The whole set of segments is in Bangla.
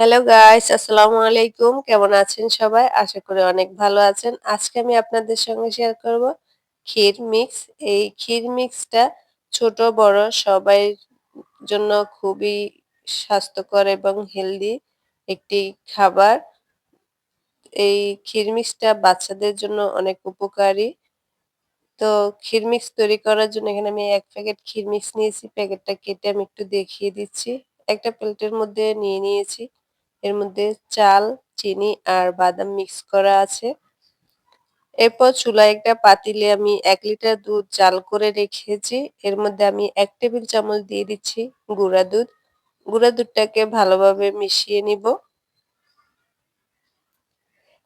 হ্যালো গাইস, আসসালামু আলাইকুম। কেমন আছেন সবাই? আশা করি অনেক ভালো আছেন। আজকে আমি আপনাদের সঙ্গে শেয়ার করব ক্ষীর মিক্স। এই ক্ষীর মিক্সটা ছোট বড় সবাই জন্য খুবই স্বাস্থ্যকর এবং হেলদি একটি খাবার। এই ক্ষীর মিক্সটা বাচ্চাদের জন্য অনেক উপকারী। তো ক্ষীর মিক্স তৈরি করার জন্য এখানে আমি ১ প্যাকেট ক্ষীর মিক্স নিয়েছি। প্যাকেটটা কেটে আমি একটু দেখিয়ে দিচ্ছি। একটা প্লেটের মধ্যে নিয়ে নিয়েছি। এর মধ্যে চাল, চিনি আর বাদাম মিক্স করা আছে। এরপর চুলায় একটা পাতিলে আমি ১ লিটার দুধ জাল করে রেখেছি। এর মধ্যে আমি ১ টেবিল চামচ দিয়ে দিচ্ছি গুঁড়া দুধ। গুঁড়া দুধটাকে ভালোভাবে মিশিয়ে নিব।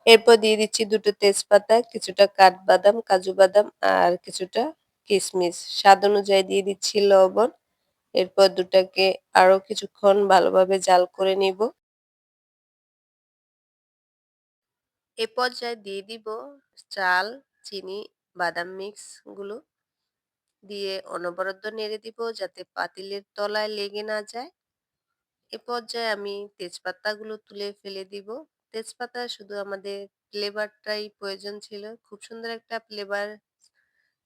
এরপর দিয়ে দিচ্ছি ২ টো তেজপাতা, কিছুটা কাঠবাদাম, কাজু বাদাম আর কিছুটা কিশমিশ। স্বাদ অনুযায়ী দিয়ে দিচ্ছি লবণ। এরপর দুটাকে আরো কিছুক্ষণ ভালোভাবে জাল করে নিব। এ পর্যায়ে দিয়ে দিব চাল, চিনি, বাদাম মিক্স গুলো দিয়ে অনবরত নেড়ে দিব যাতে পাতিলের তলায় লেগে না যায়। এ পর্যায়ে আমি তেজপাতাগুলো তুলে ফেলে দিব। তেজপাতা শুধু আমাদের ফ্লেভারটাই প্রয়োজন ছিল। খুব সুন্দর একটা ফ্লেভার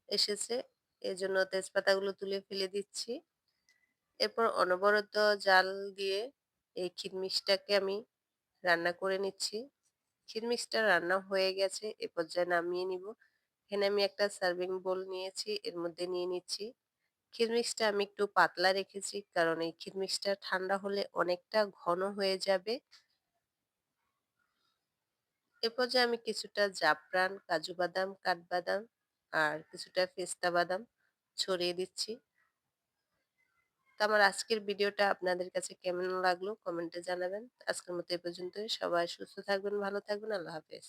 এসেছে। এজন্য তেজপাতাগুলো তুলে ফেলে দিচ্ছি। এরপর অনবরত জাল দিয়ে এই খিরমিক্সটাকে আমি রান্না করে নিচ্ছি। খিরমিক্সটা রান্না হয়ে গেছে। এ পর্যায়ে নামিয়ে নিব। এখানে আমি একটা সার্ভিং বোল নিয়েছি। এর মধ্যে নিয়ে নিচ্ছি। খিরমিক্সটা আমি একটু পাতলা রেখেছি কারণ এই খিরমিক্সটা ঠান্ডা হলে অনেকটা ঘন হয়ে যাবে। এ পর্যায়ে আমি কিছুটা জাফরান, কাজু বাদাম, কাঠবাদাম আর কিছুটা পেস্তা বাদাম ছড়িয়ে দিচ্ছি। তো আমার আজকের ভিডিওটা আপনাদের কাছে কেমন লাগলো কমেন্টে জানাবেন। আজকের মতো এ পর্যন্তই। সবাই সুস্থ থাকবেন, ভালো থাকবেন। আল্লাহ হাফেজ।